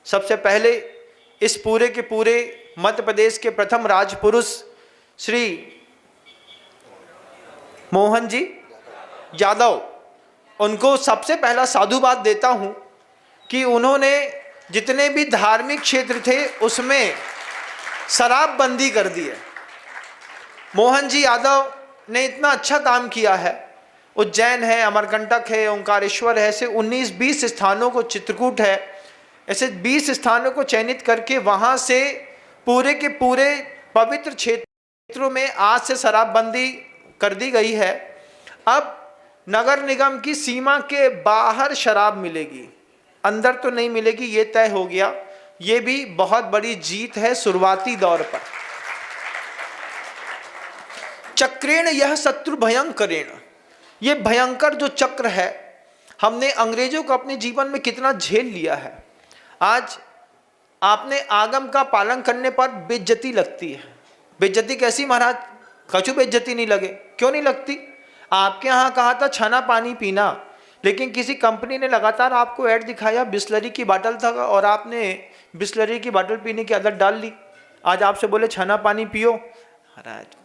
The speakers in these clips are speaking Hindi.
सबसे पहले इस पूरे के पूरे मध्य प्रदेश के प्रथम राजपुरुष श्री मोहन जी यादव, उनको सबसे पहला साधुवाद देता हूँ कि उन्होंने जितने भी धार्मिक क्षेत्र थे उसमें शराबबंदी कर दी है। मोहन जी यादव ने इतना अच्छा काम किया है। उज्जैन है, अमरकंटक है, ओंकारेश्वर है, ऐसे 19-20 स्थानों को, चित्रकूट है, ऐसे 20 स्थानों को चयनित करके वहाँ से पूरे के पूरे पवित्र क्षेत्रों में आज से शराबबंदी कर दी गई है। अब नगर निगम की सीमा के बाहर शराब मिलेगी, अंदर तो नहीं मिलेगी, ये तय हो गया। ये भी बहुत बड़ी जीत है शुरुआती दौर पर। चक्रेण यह शत्रु भयंकरेण, ये भयंकर जो चक्र है, हमने अंग्रेजों को अपने जीवन में कितना झेल लिया है। आज आपने आगम का पालन करने पर बेइज्जती लगती है। बेइज्जती कैसी महाराज? कछु बेइज्जती नहीं लगे, क्यों नहीं लगती? आपके यहाँ कहा था छाना पानी पीना, लेकिन किसी कंपनी ने लगातार आपको ऐड दिखाया, बिस्लरी की बोतल था और आपने बिस्लरी की बोतल पीने की आदत डाल ली। आज आपसे बोले छाना पानी पियो, महाराज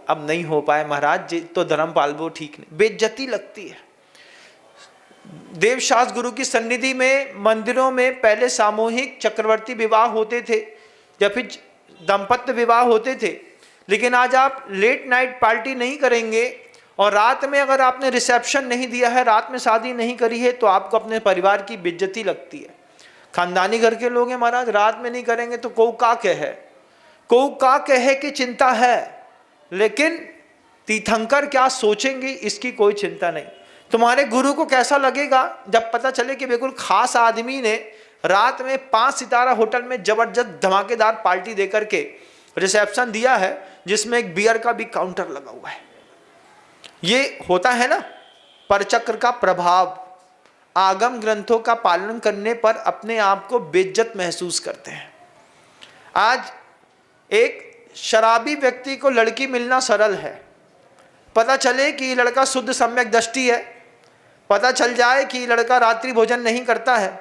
अब नहीं हो पाए महाराज जी, तो धर्म पालवो ठीक नहीं, बेइज्जती लगती है। देवशास्त्र गुरु की सन्निधि में, मंदिरों में पहले सामूहिक चक्रवर्ती विवाह होते थे या फिर दाम्पत्य विवाह होते थे, लेकिन आज आप लेट नाइट पार्टी नहीं करेंगे और रात में अगर आपने रिसेप्शन नहीं दिया है, रात में शादी नहीं करी है, तो आपको अपने परिवार की बेइज्जती लगती है। खानदानी घर के लोग हैं महाराज, रात में नहीं करेंगे तो को का कहे, को का कहे की चिंता है, लेकिन तीर्थंकर क्या सोचेंगे इसकी कोई चिंता नहीं। तुम्हारे गुरु को कैसा लगेगा जब पता चले कि बिल्कुल खास आदमी ने रात में 5 सितारा होटल में जबरदस्त धमाकेदार पार्टी देकर के रिसेप्शन दिया है, जिसमें एक बियर का भी काउंटर लगा हुआ है। ये होता है ना परचक्र का प्रभाव। आगम ग्रंथों का पालन करने पर अपने आप को बेइज्जत महसूस करते हैं। आज एक शराबी व्यक्ति को लड़की मिलना सरल है, पता चले कि ये लड़का शुद्ध सम्यक दृष्टि है, पता चल जाए कि लड़का रात्रि भोजन नहीं करता है,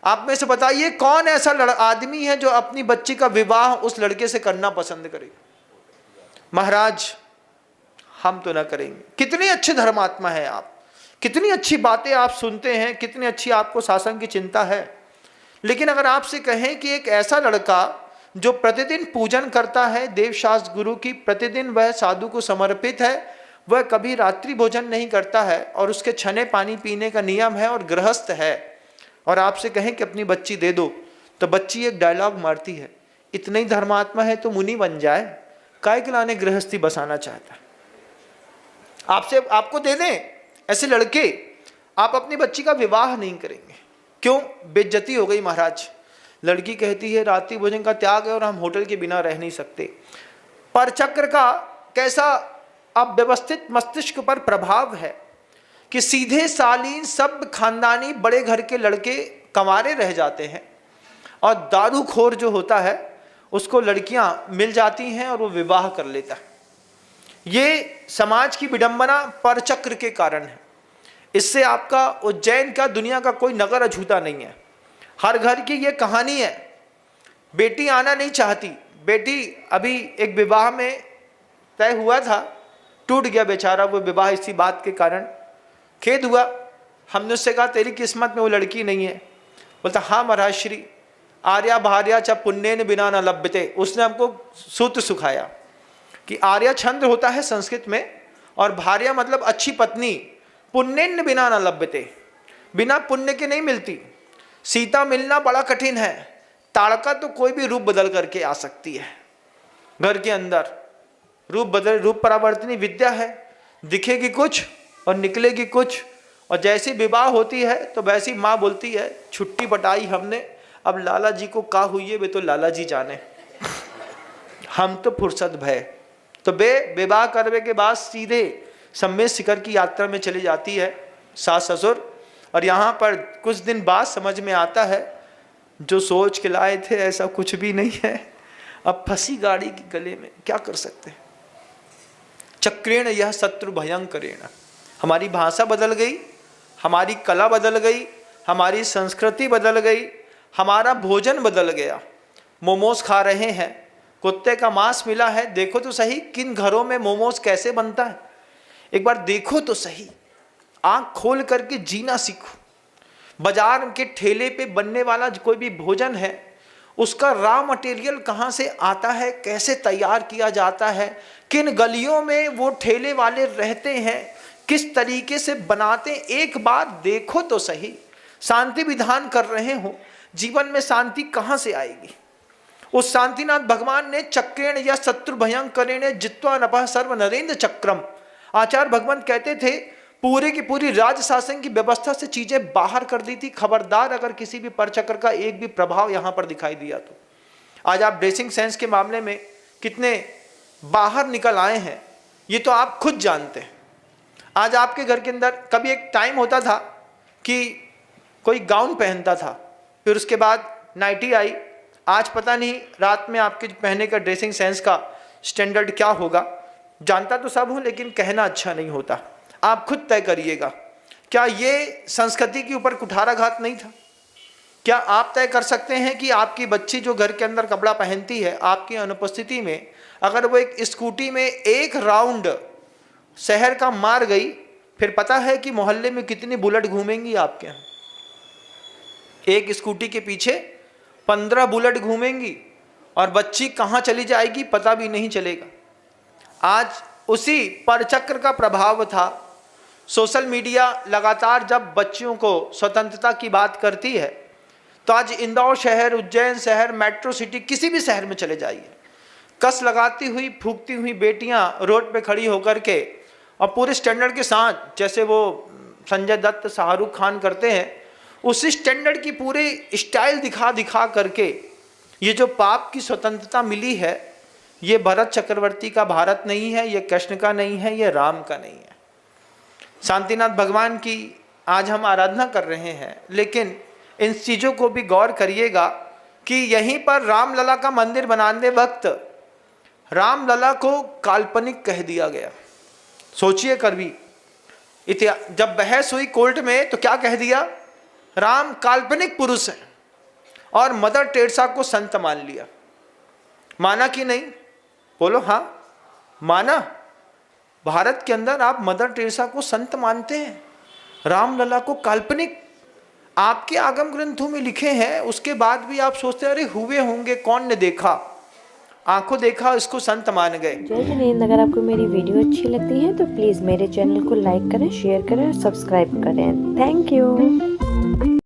आप में से बताइए कौन ऐसा आदमी है जो अपनी बच्ची का विवाह उस लड़के से करना पसंद करेगा? महाराज हम तो ना करेंगे। कितने अच्छे धर्मात्मा है आप, कितनी अच्छी बातें आप सुनते हैं, कितनी अच्छी आपको शासन की चिंता है, लेकिन अगर आपसे कहें कि एक ऐसा लड़का जो प्रतिदिन पूजन करता है देवशास्त्र गुरु की, प्रतिदिन वह साधु को समर्पित है, वह कभी रात्रि भोजन नहीं करता है और उसके छने पानी पीने का नियम है और गृहस्थ है, और आपसे कहें कि अपनी बच्ची दे दो, तो बच्ची एक डायलॉग मारती है, इतने ही धर्मात्मा है तो मुनि बन जाए, काय के लाने गृहस्थी बसाना चाहता है। आपसे आपको दे दें ऐसे लड़के, आप अपनी बच्ची का विवाह नहीं करेंगे, क्यों? बेइज्जती हो गई महाराज। लड़की कहती है रात्रि भोजन का त्याग है और हम होटल के बिना रह नहीं सकते। परचक्र का कैसा अव्यवस्थित मस्तिष्क पर प्रभाव है कि सीधे शालीन सब खानदानी बड़े घर के लड़के कंवारे रह जाते हैं और दारूखोर जो होता है उसको लड़कियां मिल जाती हैं और वो विवाह कर लेता है। ये समाज की विडंबना परचक्र के कारण है। इससे आपका उज्जैन का, दुनिया का कोई नगर अछूता नहीं है। हर घर की ये कहानी है। बेटी आना नहीं चाहती, बेटी अभी एक विवाह में तय हुआ था, टूट गया बेचारा वो विवाह इसी बात के कारण, खेद हुआ। हमने उससे कहा तेरी किस्मत में वो लड़की नहीं है। बोलता हाँ महाराज श्री, आर्या भार्या च पुण्येन बिना न लभ्यते। उसने हमको सूत्र सुखाया कि आर्या छंद होता है संस्कृत में और भार्या मतलब अच्छी पत्नी, पुण्येन बिना न लभ्यते, बिना पुण्य के नहीं मिलती। सीता मिलना बड़ा कठिन है, ताड़का तो कोई भी रूप बदल करके आ सकती है। घर के अंदर रूप बदल, रूप परावर्तनी विद्या है, दिखेगी कुछ और निकलेगी कुछ। और जैसी विवाह होती है तो वैसी माँ बोलती है छुट्टी बटाई हमने, अब लाला जी को का हुई है वे तो लाला जी जाने, हम तो फुर्सत भय। तो बे विवाह करने के बाद सीधे सम्मेद शिखर की यात्रा में चली जाती है सास ससुर, और यहाँ पर कुछ दिन बाद समझ में आता है जो सोच के लाए थे ऐसा कुछ भी नहीं है, अब फंसी गाड़ी के गले में, क्या कर सकते हैं। चक्रेण यह शत्रु भयंकरेण, हमारी भाषा बदल गई, हमारी कला बदल गई, हमारी संस्कृति बदल गई, हमारा भोजन बदल गया। मोमोज खा रहे हैं, कुत्ते का मांस मिला है। देखो तो सही किन घरों में मोमोज कैसे बनता है, एक बार देखो तो सही, आंख खोल करके जीना सीखो। बाजार के ठेले पे बनने वाला कोई भी भोजन है, उसका रॉ मटेरियल कहाँ से आता है, कैसे तैयार किया जाता है, किन गलियों में वो ठेले वाले रहते हैं, किस तरीके से बनाते, एक बार देखो तो सही। शांति विधान कर रहे हो, जीवन में शांति कहाँ से आएगी? उस शांतिनाथ भगवान ने चक्रेण या शत्रु भयंकरेण जित्वा नभः सर्व नरेंद्र चक्रम, आचार्य भगवान कहते थे, पूरे की पूरी राज शासन की व्यवस्था से चीजें बाहर कर दी थी। खबरदार अगर किसी भी परचक्र का एक भी प्रभाव यहां पर दिखाई दिया तो। आज आप ड्रेसिंग सेंस के मामले में कितने बाहर निकल आए हैं, ये तो आप खुद जानते हैं। आज आपके घर के अंदर कभी एक टाइम होता था कि कोई गाउन पहनता था, फिर उसके बाद नाइटी आई। आज पता नहीं रात में आपके पहनने का ड्रेसिंग सेंस का स्टैंडर्ड क्या होगा। जानता तो सब हूं, लेकिन कहना अच्छा नहीं होता। आप खुद तय करिएगा, क्या ये संस्कृति के ऊपर कुठाराघात नहीं था? क्या आप तय कर सकते हैं कि आपकी बच्ची जो घर के अंदर कपड़ा पहनती है, आपकी अनुपस्थिति में अगर वो एक स्कूटी में एक राउंड शहर का मार गई, फिर पता है कि मोहल्ले में कितनी बुलेट घूमेंगी आपके यहाँ? एक स्कूटी के पीछे 15 बुलेट घूमेंगी और बच्ची कहाँ चली जाएगी पता भी नहीं चलेगा। आज उसी परचक्र का प्रभाव था। सोशल मीडिया लगातार जब बच्चियों को स्वतंत्रता की बात करती है, तो आज इंदौर शहर, उज्जैन शहर, मेट्रो सिटी, किसी भी शहर में चले जाइए, कस लगाती हुई, फूंकती हुई बेटियां रोड पे खड़ी होकर के और पूरे स्टैंडर्ड के साथ, जैसे वो संजय दत्त, शाहरुख खान करते हैं, उसी स्टैंडर्ड की पूरे स्टाइल दिखा दिखा करके ये जो पाप की स्वतंत्रता मिली है, ये भरत चक्रवर्ती का भारत नहीं है, ये कृष्ण का नहीं है, ये राम का नहीं है। शांतिनाथ भगवान की आज हम आराधना कर रहे हैं, लेकिन इन चीज़ों को भी गौर करिएगा कि यहीं पर रामलला का मंदिर बनाने वक्त रामलला को काल्पनिक कह दिया गया। सोचिए कभी, जब बहस हुई कोर्ट में तो क्या कह दिया? राम काल्पनिक पुरुष है, और मदर टेरेसा को संत मान लिया। माना कि नहीं? बोलो हाँ, माना। भारत के अंदर आप मदर टेरेसा को संत मानते हैं, रामलला को काल्पनिक आपके आगम ग्रंथों में लिखे हैं, उसके बाद भी आप सोचते हैं अरे हुए होंगे, कौन ने देखा, आंखों देखा, इसको संत मान गए। जय जिनेंद्र। अगर आपको मेरी वीडियो अच्छी लगती है तो प्लीज़ मेरे चैनल को लाइक करें, शेयर करें और सब्सक्राइब करें। Thank you.